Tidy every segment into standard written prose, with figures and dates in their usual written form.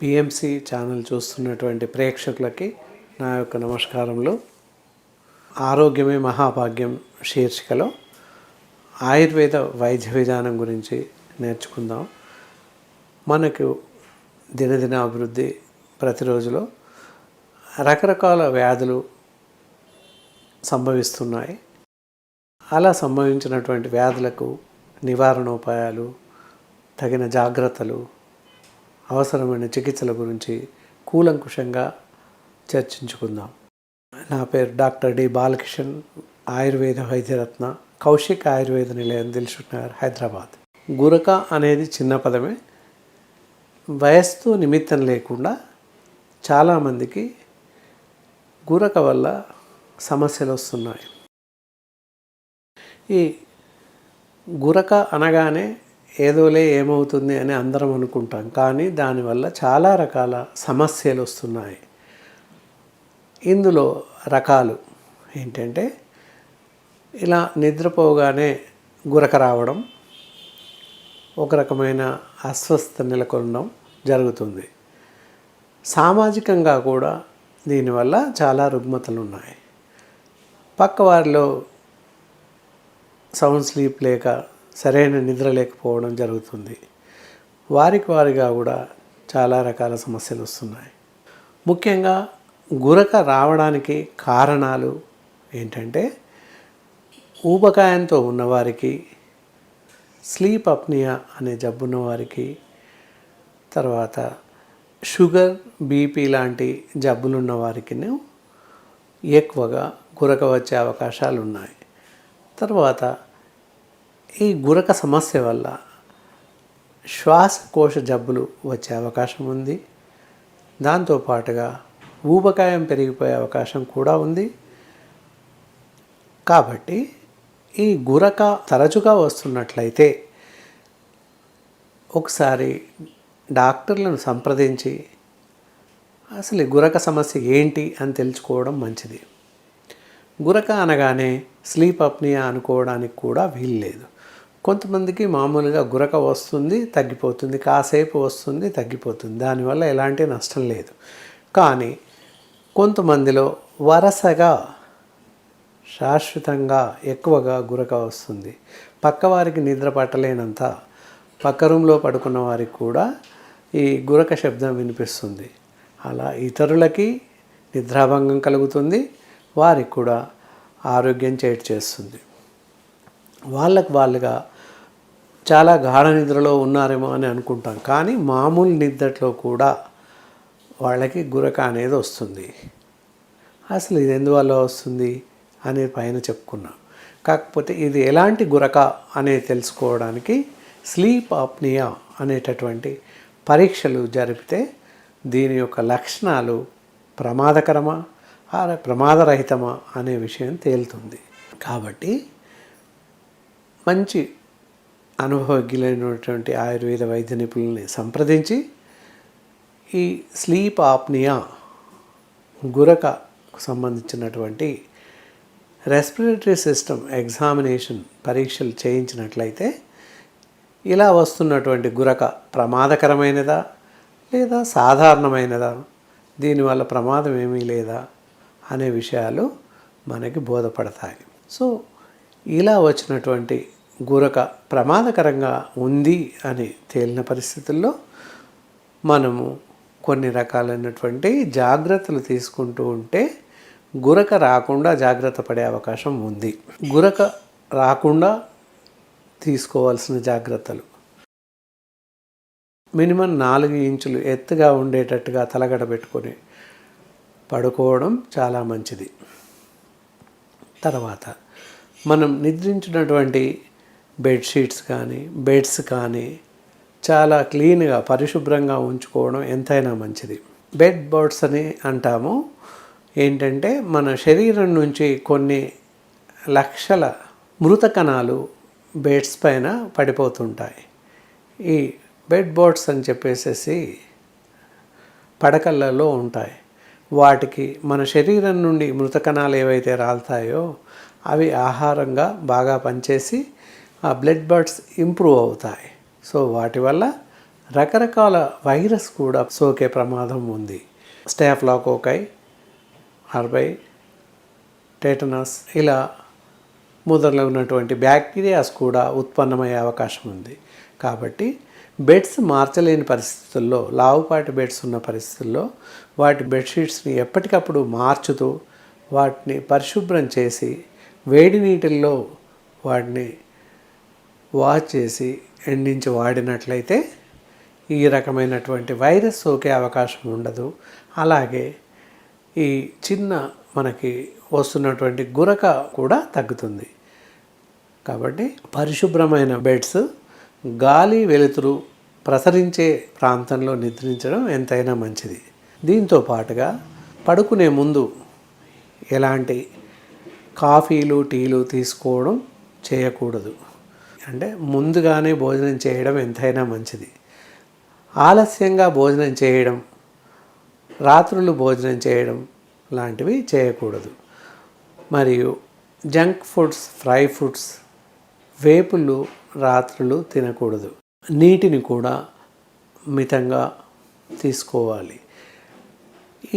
PMC channel చూస్తున్నటువంటి ప్రేక్షకులకి నా యొక్క నమస్కారములు. ఆరోగ్యమే మహాభాగ్యం శీర్షికలో ఆయుర్వేద వైద్య విధానం గురించి నేర్చుకుందాం. మనకు దినదిన అభివృద్ధి ప్రతిరోజులో రకరకాల వ్యాధులు సంభవిస్తున్నాయి. అలా సంభవించినటువంటి వ్యాధులకు నివారణోపాయాలు, తగిన జాగ్రత్తలు, అవసరమైన చికిత్సల గురించి కూలంకుషంగా చర్చించుకుందాం. నా పేరు డాక్టర్ డి బాలకిషన్, ఆయుర్వేద వైద్యరత్న, కౌశిక్ ఆయుర్వేద నిలయం, దిల్సుఖ్ నగర్, హైదరాబాద్. గురక అనేది చిన్న పదమే. వయస్సుతో నిమిత్తం లేకుండా చాలామందికి గురక వల్ల సమస్యలు వస్తున్నాయి. ఈ గురక అనగానే ఏదోలే ఏమవుతుంది అని అందరం అనుకుంటాం, కానీ దానివల్ల చాలా రకాల సమస్యలు వస్తున్నాయి. ఇందులో రకాలు ఏంటంటే, ఇలా నిద్రపోగానే గురక రావడం, ఒక రకమైన అస్వస్థత నెలకొనడం జరుగుతుంది. సామాజికంగా కూడా దీనివల్ల చాలా రుగ్మతలు ఉన్నాయి. పక్కవారిలో సౌండ్ స్లీప్ లేక సరైన నిద్ర లేకపోవడం జరుగుతుంది. వారిగా కూడా చాలా రకాల సమస్యలు వస్తున్నాయి. ముఖ్యంగా గురక రావడానికి కారణాలు ఏంటంటే, ఊబకాయంతో ఉన్నవారికి, స్లీప్ అప్నియా అనే జబ్బున్న వారికి, తర్వాత షుగర్, బీపీ లాంటి జబ్బులున్న వారికి ఎక్కువగా గురక వచ్చే అవకాశాలు ఉన్నాయి. తర్వాత ఈ గురక సమస్య వల్ల శ్వాసకోశ జబ్బులు వచ్చే అవకాశం ఉంది. దాంతోపాటుగా ఊబకాయం పెరిగిపోయే అవకాశం కూడా ఉంది. కాబట్టి ఈ గురక తరచుగా వస్తున్నట్లయితే ఒకసారి డాక్టర్లను సంప్రదించి అసలు ఈ గురక సమస్య ఏంటి అని తెలుసుకోవడం మంచిది. గురక అనగానే స్లీప్ అప్నియా అనుకోవడానికి కూడా వీల్లేదు. కొంతమందికి మామూలుగా గురక వస్తుంది, తగ్గిపోతుంది, కాసేపు వస్తుంది, తగ్గిపోతుంది, దానివల్ల ఎలాంటి నష్టం లేదు. కానీ కొంతమందిలో వరుసగా శాశ్వతంగా ఎక్కువగా గురక వస్తుంది. పక్కవారికి నిద్ర పట్టలేనంత పక్క రూమ్లో పడుకున్న వారికి కూడా ఈ గురక శబ్దం వినిపిస్తుంది. అలా ఇతరులకి నిద్రాభంగం కలుగుతుంది, వారికి కూడా ఆరోగ్యం చేటు చేస్తుంది. వాళ్ళుగా చాలా గాఢ నిద్రలో ఉన్నారేమో అని అనుకుంటాం, కానీ మామూలు నిద్రలో కూడా వాళ్ళకి గురక అనేది వస్తుంది. అసలు ఇది ఎందువల్ల వస్తుంది అనే పైన చెప్పుకున్నాం. కాకపోతే ఇది ఎలాంటి గురక అనేది తెలుసుకోవడానికి స్లీప్ అప్నియా అనేటటువంటి పరీక్షలు జరిపితే దీని యొక్క లక్షణాలు ప్రమాదకరమా ప్రమాదరహితమా అనే విషయం తేలుతుంది. కాబట్టి మంచి అనుభవజ్ఞులైనటువంటి ఆయుర్వేద వైద్య నిపుణుల్ని సంప్రదించి ఈ స్లీప్ ఆప్నియా, గురకకు సంబంధించినటువంటి రెస్పిరేటరీ సిస్టమ్ ఎగ్జామినేషన్ పరీక్షలు చేయించినట్లయితే ఇలా వస్తున్నటువంటి గురక ప్రమాదకరమైనదా లేదా సాధారణమైనదా, దీనివల్ల ప్రమాదం ఏమీ లేదా అనే విషయాలు మనకి బోధపడతాయి. సో ఇలా వచ్చినటువంటి గురక ప్రమాదకరంగా ఉంది అని తేలిన పరిస్థితుల్లో మనము కొన్ని రకాలైనటువంటి జాగ్రత్తలు తీసుకుంటూ ఉంటే గురక రాకుండా జాగ్రత్త పడే అవకాశం ఉంది. గురక రాకుండా తీసుకోవాల్సిన జాగ్రత్తలు: మినిమం 4 ఇంచులు ఎత్తుగా ఉండేటట్టుగా తలగడ పెట్టుకొని పడుకోవడం చాలా మంచిది. తర్వాత మనం నిద్రించినటువంటి బెడ్షీట్స్ కానీ బెడ్స్ కానీ చాలా క్లీన్గా పరిశుభ్రంగా ఉంచుకోవడం ఎంతైనా మంచిది. బెడ్ బర్డ్స్ అని అంటాము. ఏంటంటే మన శరీరం నుంచి కొన్ని లక్షల మృత కణాలు బెడ్స్ పైన పడిపోతుంటాయి. ఈ బెడ్ బర్డ్స్ అని చెప్పేసి పడకలలో ఉంటాయి. వాటికి మన శరీరం నుండి మృత కణాలు ఏవైతే రాలుతాయో అవి ఆహారంగా బాగా పనిచేసి ఆ బ్లడ్ బర్డ్స్ ఇంప్రూవ్ అవుతాయి. సో వాటి వల్ల రకరకాల వైరస్ కూడా సోకే ప్రమాదం ఉంది. స్టాఫిలోకోకై, ఆర్బై, టెటనస్ ఇలా మొదలైనటువంటి బ్యాక్టీరియాస్ కూడా ఉత్పన్నమయ్యే అవకాశం ఉంది. కాబట్టి బెడ్స్ మార్చలేని పరిస్థితుల్లో, లావుపాటి బెడ్స్ ఉన్న పరిస్థితుల్లో వాటి బెడ్షీట్స్ని ఎప్పటికప్పుడు మార్చుతూ వాటిని పరిశుభ్రం చేసి వేడి నీటిల్లో వాటిని వాష్ చేసి ఎండించి వాడినట్లయితే ఈ రకమైనటువంటి వైరస్ సోకే అవకాశం ఉండదు. అలాగే ఈ చిన్న మనకి వస్తున్నటువంటి గురక కూడా తగ్గుతుంది. కాబట్టి పరిశుభ్రమైన బెడ్స్, గాలి వెలుతురు ప్రసరించే ప్రాంతంలో నిద్రించడం ఎంతైనా మంచిది. దీంతో పాటుగా పడుకునే ముందు ఎలాంటి కాఫీలు, టీలు తీసుకోవడం చేయకూడదు. అంటే ముందుగానే భోజనం చేయడం ఎంతైనా మంచిది. ఆలస్యంగా భోజనం చేయడం, రాత్రులు భోజనం చేయడం లాంటివి చేయకూడదు. మరియు జంక్ ఫుడ్స్, ఫ్రై ఫుడ్స్, వేపులు రాత్రులు తినకూడదు. నీటిని కూడా మితంగా తీసుకోవాలి.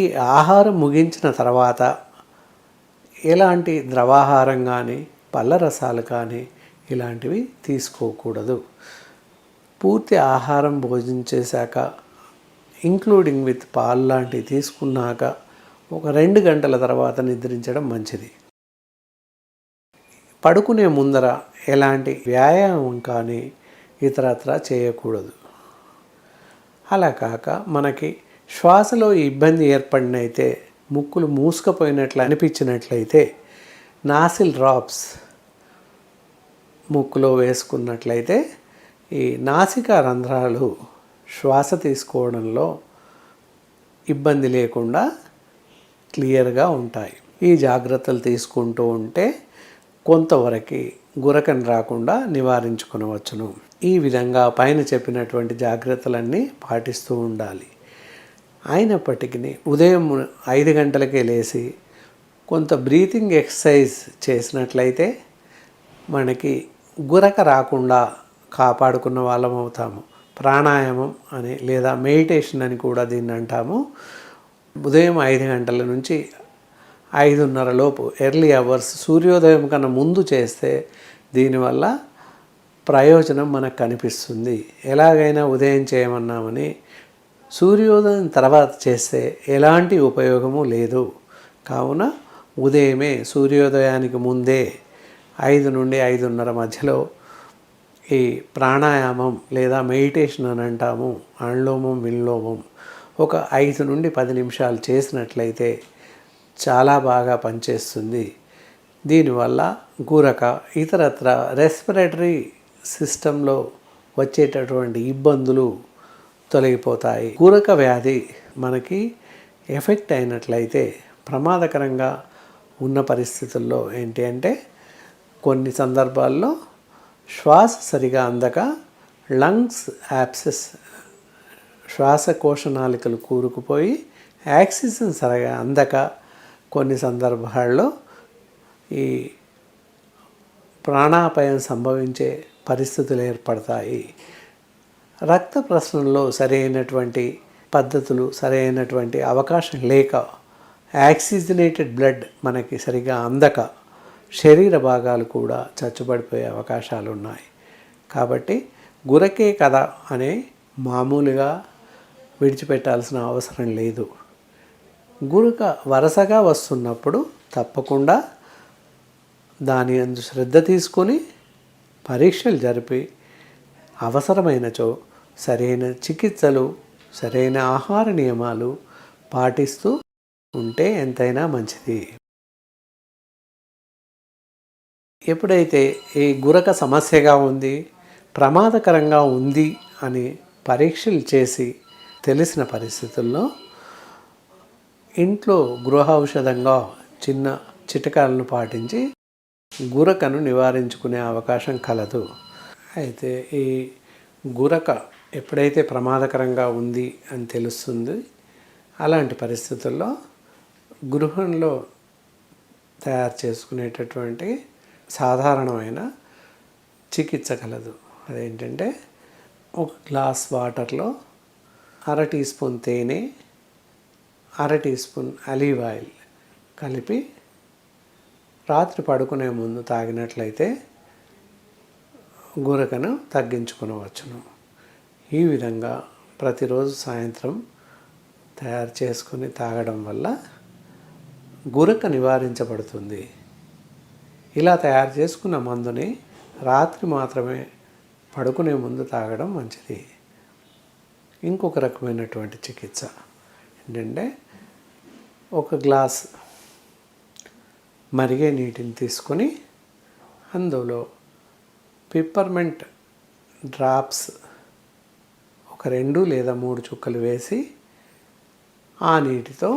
ఈ ఆహారం ముగించిన తర్వాత ఎలాంటి ద్రవాహారం కానీ, పళ్ళ రసాలు కానీ ఇలాంటివి తీసుకోకూడదు. పూర్తి ఆహారం భోజనం చేశాక, ఇంక్లూడింగ్ విత్ పాలు లాంటివి తీసుకున్నాక ఒక 2 గంటల తర్వాత నిద్రించడం మంచిది. పడుకునే ముందర ఎలాంటి వ్యాయామం కానీ ఇతరత్రా చేయకూడదు. అలా కాక మనకి శ్వాసలో ఇబ్బంది ఏర్పడినైతే, ముక్కులు మూసుకుపోయినట్లు అనిపించినట్లయితే నాసిల్ డ్రాప్స్ ముక్కులో వేసుకున్నట్లయితే ఈ నాసికా రంధ్రాలు శ్వాస తీసుకోవడంలో ఇబ్బంది లేకుండా క్లియర్గా ఉంటాయి. ఈ జాగ్రత్తలు తీసుకుంటూ ఉంటే కొంతవరకు గురకను రాకుండా నివారించుకొనవచ్చును. ఈ విధంగా పైన చెప్పినటువంటి జాగ్రత్తలన్నీ పాటిస్తూ ఉండాలి. అయినప్పటికీ ఉదయం 5 గంటలకే లేచి కొంత బ్రీతింగ్ ఎక్సర్సైజ్ చేసినట్లయితే మనకి గురక రాకుండా కాపాడుకున్న వాళ్ళం అవుతాము. ప్రాణాయామం అని లేదా మెడిటేషన్ అని కూడా దీన్ని అంటాము. ఉదయం 5 గంటల నుంచి 5:30 లోపు ఎర్లీ అవర్స్ సూర్యోదయం కన్నా ముందు చేస్తే దీనివల్ల ప్రయోజనం మనకు కనిపిస్తుంది. ఎలాగైనా ఉదయం చేయమన్నామని సూర్యోదయం తర్వాత చేస్తే ఎలాంటి ఉపయోగము లేదు. కావున ఉదయమే సూర్యోదయానికి ముందే 5 నుండి 5:30 మధ్యలో ఈ ప్రాణాయామం లేదా మెడిటేషన్ అని అంటాము, అనులోమం విలోమం ఒక 5 నుండి 10 నిమిషాలు చేసినట్లయితే చాలా బాగా పనిచేస్తుంది. దీనివల్ల గురక, ఇతరత్ర రెస్పిరేటరీ సిస్టంలో వచ్చేటటువంటి ఇబ్బందులు తొలగిపోతాయి. గురక వ్యాధి మనకి ఎఫెక్ట్ అయినట్లయితే ప్రమాదకరంగా ఉన్న పరిస్థితుల్లో ఏంటి అంటే, కొన్ని సందర్భాల్లో శ్వాస సరిగా అందక లంగ్స్ యాబ్సెస్, శ్వాసకోశ నాళికలు కూరుకుపోయి ఆక్సిజన్ సరిగా అందక కొన్ని సందర్భాల్లో ఈ ప్రాణాపాయం సంభవించే పరిస్థితులు ఏర్పడతాయి. రక్త ప్రసరణలో సరైనటువంటి పద్ధతులు, సరైనటువంటి అవకాశం లేక, ఆక్సిజనేటెడ్ బ్లడ్ మనకి సరిగా అందక శరీర భాగాలు కూడా చచ్చుబడిపోయే అవకాశాలు ఉన్నాయి. కాబట్టి గురకే కదా అనే మామూలుగా విడిచిపెట్టాల్సిన అవసరం లేదు. గురక వరుసగా వస్తున్నప్పుడు తప్పకుండా దాని యందు శ్రద్ధ తీసుకొని పరీక్షలు జరిపి అవసరమైనచో సరైన చికిత్సలు, సరైన ఆహార నియమాలు పాటిస్తూ ఉంటే ఎంతైనా మంచిది. ఎప్పుడైతే ఈ గురక సమస్యగా ఉంది, ప్రమాదకరంగా ఉంది అని పరీక్షలు చేసి తెలిసిన పరిస్థితుల్లో ఇంట్లో గృహ ఔషధంగా చిన్న చిట్కాలను పాటించి గురకను నివారించుకునే అవకాశం కలదు. అయితే ఈ గురక ఎప్పుడైతే ప్రమాదకరంగా ఉంది అని తెలుస్తుంది, అలాంటి పరిస్థితుల్లో గృహంలో తయారు చేసుకునేటటువంటి సాధారణమైన చికిత్స కలదు. అదేంటంటే ఒక గ్లాస్ వాటర్లో అర టీ స్పూన్ తేనె, అర టీ స్పూన్ ఆలివ్ ఆయిల్ కలిపి రాత్రి పడుకునే ముందు తాగినట్లయితే గురకను తగ్గించుకునవచ్చును. ఈ విధంగా ప్రతిరోజు సాయంత్రం తయారు చేసుకొని తాగడం వల్ల గురక నివారించబడుతుంది. ఇలా తయారు చేసుకున్న మందుని రాత్రి మాత్రమే పడుకునే ముందు తాగడం మంచిది. ఇంకొక రకమైనటువంటి చికిత్స ఏంటంటే, ఒక గ్లాస్ మరిగే నీటిని తీసుకొని అందులో పిప్పర్మెంట్ డ్రాప్స్ ఒక 2 లేదా 3 చుక్కలు వేసి ఆ నీటితో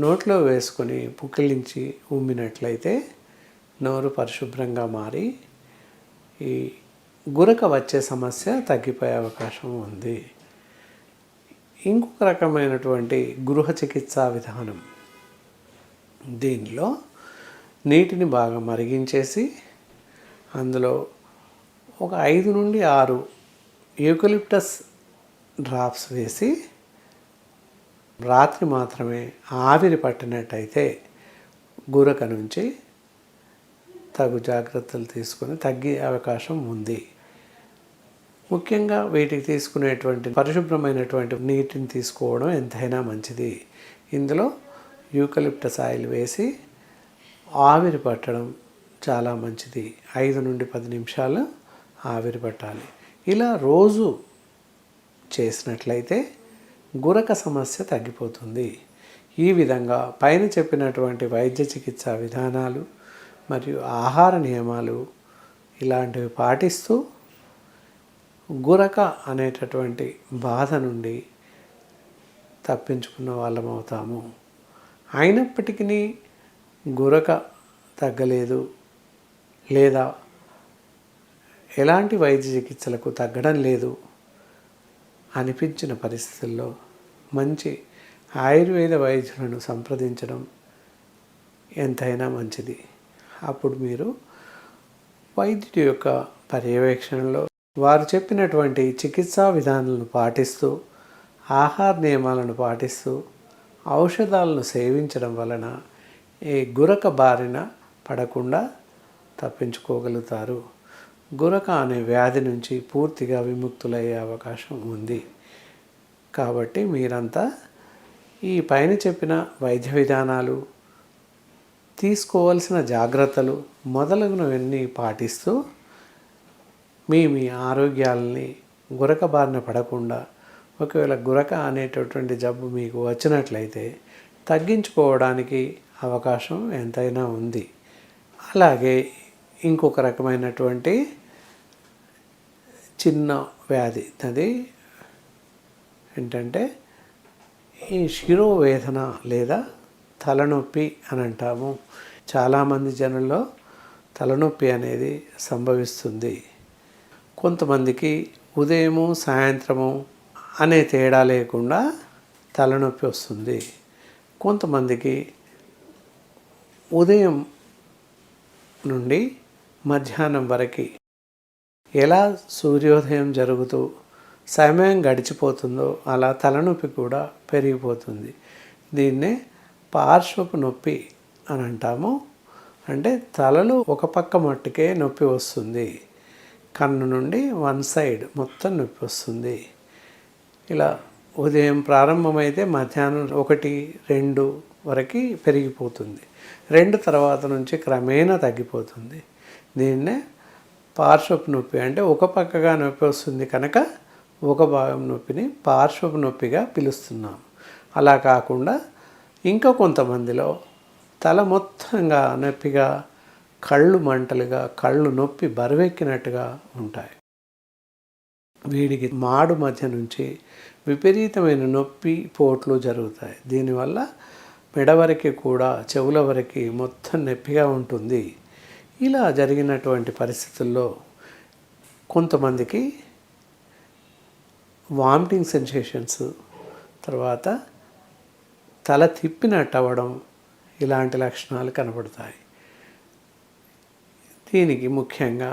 నోట్లో వేసుకొని పుక్కిలించి ఉమ్మినట్లయితే నోరు పరిశుభ్రంగా మారి ఈ గురక వచ్చే సమస్య తగ్గిపోయే అవకాశం ఉంది. ఇంకొక రకమైనటువంటి గృహ చికిత్సా విధానం, దీనిలో నీటిని బాగా మరిగించేసి అందులో ఒక 5 నుండి 6 యూకలిప్టస్ డ్రాప్స్ వేసి రాత్రి మాత్రమే ఆవిరి పట్టినట్టయితే గురక నుంచి తగు జాగ్రత్తలు తీసుకొని తగ్గే అవకాశం ఉంది. ముఖ్యంగా వీటికి తీసుకునేటువంటి పరిశుభ్రమైనటువంటి నీటిని తీసుకోవడం ఎంతైనా మంచిది. ఇందులో యూకలిప్టస్ ఆయిల్ వేసి ఆవిరి పట్టడం చాలా మంచిది. 5 నుండి 10 నిమిషాలు ఆవిరి పట్టాలి. ఇలా రోజు చేసినట్లయితే గురక సమస్య తగ్గిపోతుంది. ఈ విధంగా పైన చెప్పినటువంటి వైద్య చికిత్సా విధానాలు మరియు ఆహార నియమాలు ఇలాంటివి పాటిస్తూ గురక అనేటటువంటి బాధ నుండి తప్పించుకున్న వాళ్ళం అవుతాము. అయినప్పటికీ గురక తగ్గలేదు లేదా ఎలాంటి వైద్య చికిత్సలకు తగ్గడం లేదు అనిపించిన పరిస్థితుల్లో మంచి ఆయుర్వేద వైద్యులను సంప్రదించడం ఎంతైనా మంచిది. అప్పుడు మీరు వైద్యుడి యొక్క పర్యవేక్షణలో వారు చెప్పినటువంటి చికిత్సా విధానాలను పాటిస్తూ, ఆహార నియమాలను పాటిస్తూ, ఔషధాలను సేవించడం వలన ఈ గురక బారిన పడకుండా తప్పించుకోగలుగుతారు. గురక అనే వ్యాధి నుంచి పూర్తిగా విముక్తులయ్యే అవకాశం ఉంది. కాబట్టి మీరంతా ఈ పైన చెప్పిన వైద్య విధానాలు, తీసుకోవాల్సిన జాగ్రత్తలు మొదలగునవన్నీ పాటిస్తూ మీ ఆరోగ్యాలని గురక బారిన పడకుండా, ఒకవేళ గురక అనేటటువంటి జబ్బు మీకు వచ్చినట్లయితే తగ్గించుకోవడానికి అవకాశం ఎంతైనా ఉంది. అలాగే ఇంకొక రకమైనటువంటి చిన్న వ్యాధి, అది ఏంటంటే ఈ శిరోవేదన లేదా తలనొప్పి అని అంటాము. చాలామంది జనుల్లో తలనొప్పి అనేది సంభవిస్తుంది. కొంతమందికి ఉదయము సాయంత్రము అనే తేడా లేకుండా తలనొప్పి వస్తుంది. కొంతమందికి ఉదయం నుండి మధ్యాహ్నం వరకు ఎలా సూర్యోదయం జరుగుతూ సమయం గడిచిపోతుందో అలా తలనొప్పి కూడా పెరిగిపోతుంది. దీన్నే పార్శ్వపు నొప్పి అని అంటాము. అంటే తలలో ఒక పక్క మట్టుకే నొప్పి వస్తుంది, కన్ను నుండి వన్ సైడ్ మొత్తం నొప్పి వస్తుంది. ఇలా ఉదయం ప్రారంభమైతే మధ్యాహ్నం 1-2 వరకు పెరిగిపోతుంది. 2 తర్వాత నుంచి క్రమేణా తగ్గిపోతుంది. దీన్నే పార్శ్వపు నొప్పి, అంటే ఒక పక్కగా నొప్పి వస్తుంది కనుక ఒక భాగం నొప్పిని పార్శ్వపు నొప్పిగా పిలుస్తున్నాం. అలా కాకుండా ఇంకా కొంతమందిలో తల మొత్తంగా నొప్పిగా, కళ్ళు మంటలుగా, కళ్ళు నొప్పి బరువెక్కినట్టుగా ఉంటాయి. వీడికి మాడు మధ్య నుంచి విపరీతమైన నొప్పి పోట్లు జరుగుతాయి. దీనివల్ల మెడ వరకు కూడా చెవుల వరకు మొత్తం నొప్పిగా ఉంటుంది. ఇలా జరిగినటువంటి పరిస్థితుల్లో కొంతమందికి వామిటింగ్ సెన్సేషన్స్, తర్వాత తల తిప్పినట్టు అవ్వడం, ఇలాంటి లక్షణాలు కనబడతాయి. దీనికి ముఖ్యంగా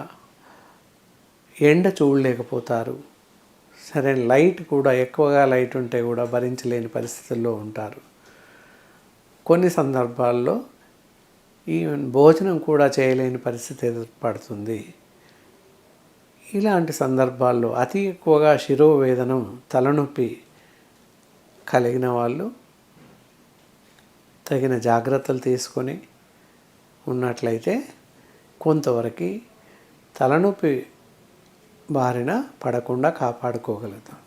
ఎండ చూడలేకపోతారు, సరైన లైట్ కూడా, ఎక్కువగా లైట్ ఉంటే కూడా భరించలేని పరిస్థితుల్లో ఉంటారు. కొన్ని సందర్భాల్లో ఈవెన్ భోజనం కూడా చేయలేని పరిస్థితి ఏర్పడుతుంది. ఇలాంటి సందర్భాల్లో అతి ఎక్కువగా శిరోవేదనం, తలనొప్పి కలిగిన వాళ్ళు తగిన జాగ్రత్తలు తీసుకొని ఉన్నట్లయితే కొంతవరకు తలనొప్పి బారిన పడకుండా కాపాడుకోగలుగుతాం.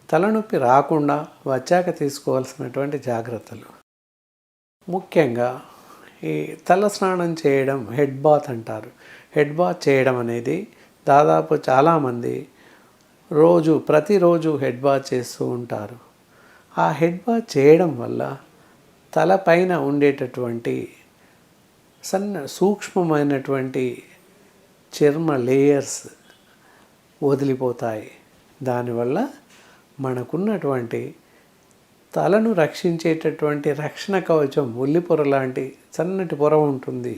తలనొప్పి రాకుండా వచ్చాక తీసుకోవాల్సినటువంటి జాగ్రత్తలు, ముఖ్యంగా ఈ తల స్నానం చేయడం, హెడ్ బాత్ అంటారు. హెడ్ బాత్ చేయడం అనేది దాదాపు చాలామంది ప్రతిరోజు హెడ్ బాత్ చేస్తూ ఉంటారు. ఆ హెడ్ బాత్ చేయడం వల్ల తలపైన ఉండేటటువంటి సూక్ష్మమైనటువంటి చర్మ లేయర్స్ వదిలిపోతాయి. దానివల్ల మనకున్నటువంటి తలను రక్షించేటటువంటి రక్షణ కవచం, ఉల్లిపొర లాంటి సన్నటి పొర ఉంటుంది.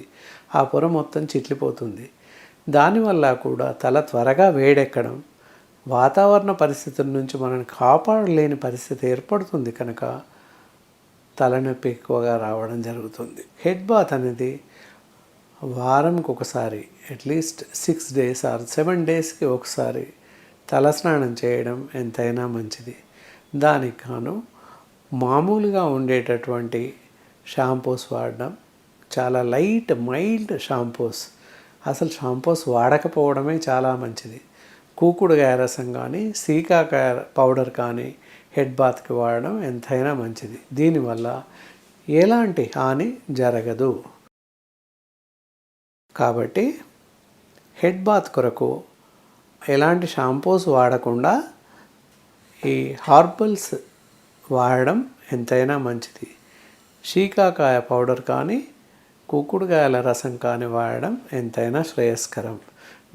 ఆ పొర మొత్తం చిట్లిపోతుంది. దానివల్ల కూడా తల త్వరగా వేడెక్కడం, వాతావరణ పరిస్థితుల నుంచి మనల్ని కాపాడలేని పరిస్థితి ఏర్పడుతుంది. కనుక తలనొప్పి ఎక్కువగా రావడం జరుగుతుంది. హెడ్ బాత్ అనేది వారంకి ఒకసారి, అట్లీస్ట్ 6 days ఆర్ 7 daysకి ఒకసారి తలస్నానం చేయడం ఎంతైనా మంచిది. దానికి గాను మామూలుగా ఉండేటటువంటి షాంపూస్ వాడడం, చాలా మైల్డ్ షాంపూస్, అసలు షాంపూస్ వాడకపోవడమే చాలా మంచిది. కూకుడుగాయ రసం కానీ, సీకాకాయ పౌడర్ కానీ హెడ్ బాత్కి వాడడం ఎంతైనా మంచిది. దీనివల్ల ఎలాంటి హాని జరగదు. కాబట్టి హెడ్ బాత్ కొరకు ఎలాంటి షాంపూస్ వాడకుండా ఈ హార్బల్స్ వాడడం ఎంతైనా మంచిది. శీకాకాయ పౌడర్ కానీ, కుక్కుడుకాయల రసం కానీ వాడడం ఎంతైనా శ్రేయస్కరం.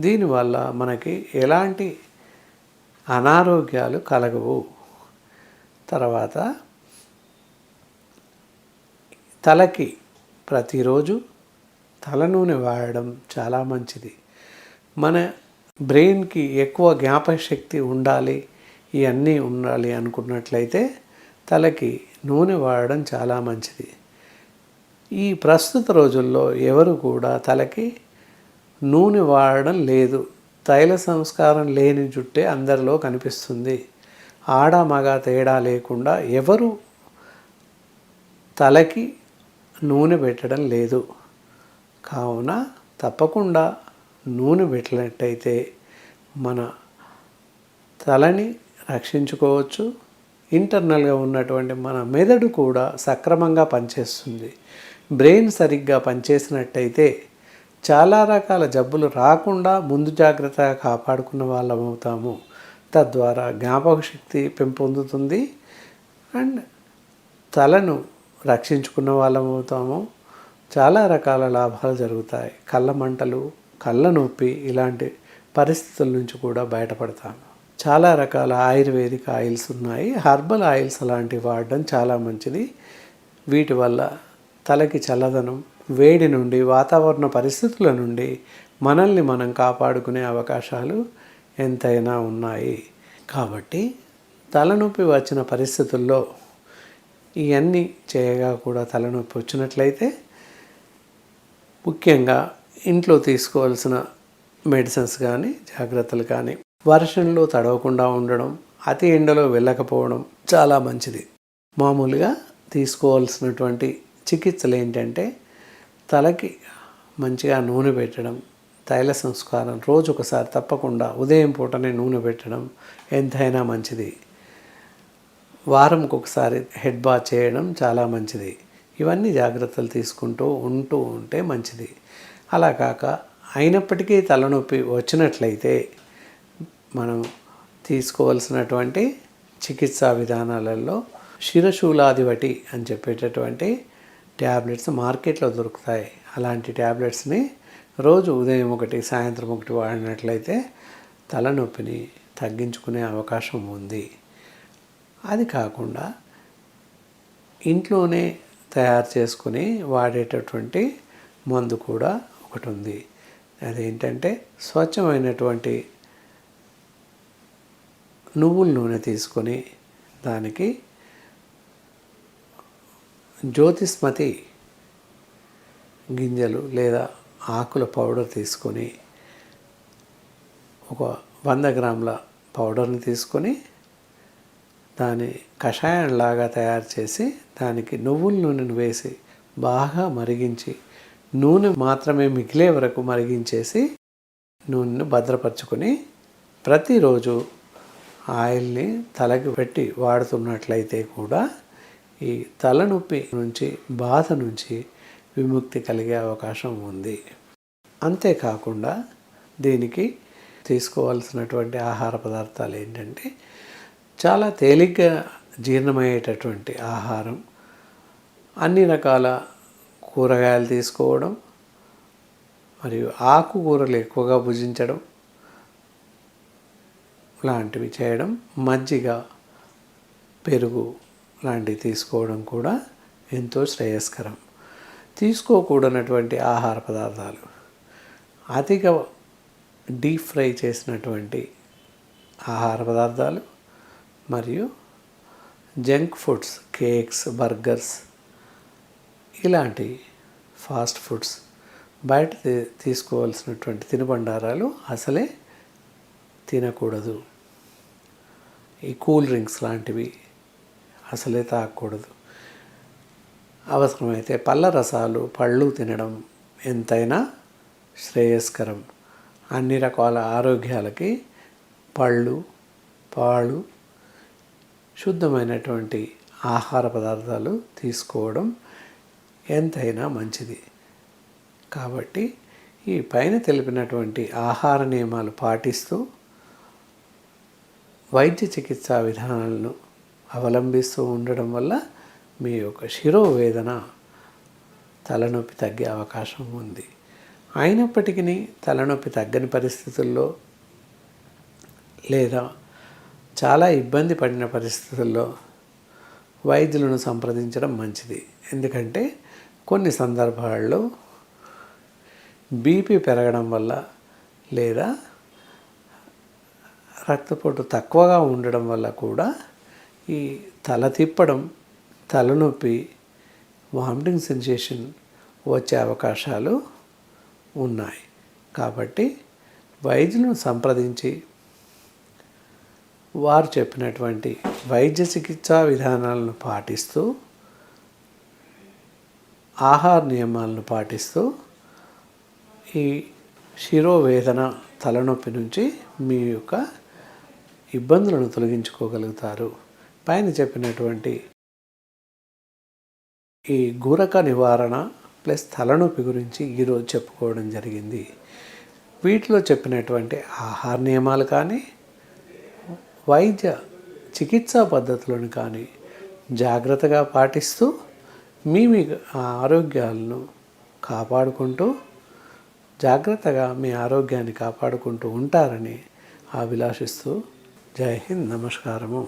దీనివల్ల మనకి ఎలాంటి అనారోగ్యాలు కలగవు. తర్వాత తలకి ప్రతిరోజు తల నూనె వాడడం చాలా మంచిది. మన బ్రెయిన్కి ఎక్కువ జ్ఞాపకశక్తి ఉండాలి, ఇవన్నీ ఉండాలి అనుకున్నట్లయితే తలకి నూనె వాడడం చాలా మంచిది. ఈ ప్రస్తుత రోజుల్లో ఎవరు కూడా తలకి నూనె వాడడం లేదు. తైల సంస్కారం లేని జుట్టే అందరిలో కనిపిస్తుంది. ఆడ మగ తేడా లేకుండా ఎవరు తలకి నూనె పెట్టడం లేదు. కావున తప్పకుండా నూనె పెట్టినట్టయితే మన తలని రక్షించుకోవచ్చు. ఇంటర్నల్గా ఉన్నటువంటి మన మెదడు కూడా సక్రమంగా పనిచేస్తుంది. బ్రెయిన్ సరిగ్గా పనిచేసినట్టయితే చాలా రకాల జబ్బులు రాకుండా ముందు జాగ్రత్తగా కాపాడుకున్న వాళ్ళం అవుతాము. తద్వారా జ్ఞాపక శక్తి పెంపొందుతుంది అండ్ తలను రక్షించుకున్న వాళ్ళం అవుతాము. చాలా రకాల లాభాలు జరుగుతాయి. కళ్ళ మంటలు, కళ్ళ నొప్పి ఇలాంటి పరిస్థితుల నుంచి కూడా బయటపడతాము. చాలా రకాల ఆయుర్వేదిక్ ఆయిల్స్ ఉన్నాయి. హర్బల్ ఆయిల్స్ అలాంటివి వాడడం చాలా మంచిది. వీటి వల్ల తలకి చల్లదనం, వేడి నుండి, వాతావరణ పరిస్థితుల నుండి మనల్ని మనం కాపాడుకునే అవకాశాలు ఎంతైనా ఉన్నాయి. కాబట్టి తలనొప్పి వచ్చిన పరిస్థితుల్లో ఇవన్నీ చేయగా కూడా తలనొప్పి వచ్చినట్లయితే ముఖ్యంగా ఇంట్లో తీసుకోవాల్సిన మెడిసిన్స్ కానీ, జాగ్రత్తలు కానీ, వర్షంలో తడవకుండా ఉండడం, అతి ఎండలో వెళ్ళకపోవడం చాలా మంచిది. మామూలుగా తీసుకోవాల్సినటువంటి చికిత్సలు ఏంటంటే తలకి మంచిగా నూనె పెట్టడం, తైల సంస్కారం రోజు ఒకసారి తప్పకుండా ఉదయం పూటనే నూనె పెట్టడం ఎంతైనా మంచిది. వారంకి ఒకసారి హెడ్ బాత్ చేయడం చాలా మంచిది. ఇవన్నీ జాగ్రత్తలు తీసుకుంటూ ఉంటే మంచిది. అలా కాక అయినప్పటికీ తలనొప్పి వచ్చినట్లయితే మనం తీసుకోవాల్సినటువంటి చికిత్సా విధానాలలో శిరశూలాదివటి అని చెప్పేటటువంటి ట్యాబ్లెట్స్ మార్కెట్లో దొరుకుతాయి. అలాంటి ట్యాబ్లెట్స్ని రోజు ఉదయం ఒకటి, సాయంత్రం ఒకటి వాడినట్లయితే తలనొప్పిని తగ్గించుకునే అవకాశం ఉంది. అది కాకుండా ఇంట్లోనే తయారు చేసుకుని వాడేటటువంటి మందు కూడా ఒకటి ఉంది. అదేంటంటే స్వచ్ఛమైనటువంటి నువ్వుల నూనె తీసుకొని దానికి జ్యోతిస్మతి గింజలు లేదా ఆకుల పౌడర్ తీసుకొని ఒక 100 గ్రాముల పౌడర్ని తీసుకొని దాని కషాయంలాగా తయారు చేసి దానికి నువ్వుల నూనెను వేసి బాగా మరిగించి నూనె మాత్రమే మిగిలే వరకు మరిగించేసి నూనెను భద్రపరచుకొని ప్రతిరోజు ఆయిల్ని తలకి పెట్టి వాడుతున్నట్లయితే కూడా ఈ తలనొప్పి నుంచి బాధ నుంచి విముక్తి కలిగే అవకాశం ఉంది. అంతేకాకుండా దీనికి తీసుకోవాల్సినటువంటి ఆహార పదార్థాలు ఏంటంటే చాలా తేలిగ్గా జీర్ణమయ్యేటటువంటి ఆహారం, అన్ని రకాల కూరగాయలు తీసుకోవడం మరియు ఆకుకూరలు ఎక్కువగా భుజించడం లాంటివి చేయడం, మజ్జిగ, పెరుగు లాంటివి తీసుకోవడం కూడా ఎంతో శ్రేయస్కరం. తీసుకోకూడనటువంటి ఆహార పదార్థాలు అతిగా డీప్ ఫ్రై చేసినటువంటి ఆహార పదార్థాలు మరియు జంక్ ఫుడ్స్, కేక్స్, బర్గర్స్ ఇలాంటి ఫాస్ట్ ఫుడ్స్, బయట తీసుకోవాల్సినటువంటి తినుబండారాలు అసలే తినకూడదు. ఈ కూల్ డ్రింక్స్ లాంటివి అసలే తాగకూడదు. అవసరమైతే పళ్ళ రసాలు, పళ్ళు తినడం ఎంతైనా శ్రేయస్కరం. అన్ని రకాల ఆరోగ్యాలకి పళ్ళు, పాలు, శుద్ధమైనటువంటి ఆహార పదార్థాలు తీసుకోవడం ఎంతైనా మంచిది. కాబట్టి ఈ పైన తెలిపినటువంటి ఆహార నియమాలు పాటిస్తూ వైద్య చికిత్సా విధానాలను అవలంబిస్తూ ఉండడం వల్ల మీ యొక్క శిరోవేదన, తలనొప్పి తగ్గే అవకాశం ఉంది. అయినప్పటికీ తలనొప్పి తగ్గని పరిస్థితుల్లో లేదా చాలా ఇబ్బంది పడిన పరిస్థితుల్లో వైద్యులను సంప్రదించడం మంచిది. ఎందుకంటే కొన్ని సందర్భాల్లో బీపీ పెరగడం వల్ల లేదా రక్తపోటు తక్కువగా ఉండడం వల్ల కూడా ఈ తల తిప్పడం, తలనొప్పి, వామిటింగ్ సెన్సేషన్ వచ్చే అవకాశాలు ఉన్నాయి. కాబట్టి వైద్యులను సంప్రదించి వారు చెప్పినటువంటి వైద్య చికిత్సా విధానాలను పాటిస్తూ, ఆహార నియమాలను పాటిస్తూ ఈ శిరోవేదన, తలనొప్పి నుంచి మీ యొక్క ఇబ్బందులను తొలగించుకోగలుగుతారు. పైన చెప్పినటువంటి ఈ గురక నివారణ ప్లస్ తలనొప్పి గురించి ఈరోజు చెప్పుకోవడం జరిగింది. వీటిలో చెప్పినటువంటి ఆహార నియమాలు కానీ, వైద్య చికిత్సా పద్ధతులను కానీ జాగ్రత్తగా పాటిస్తూ మీ ఆరోగ్యాలను కాపాడుకుంటూ, జాగ్రత్తగా మీ ఆరోగ్యాన్ని కాపాడుకుంటూ ఉంటారని అభిలాషిస్తూ జై హింద్, నమస్కారము.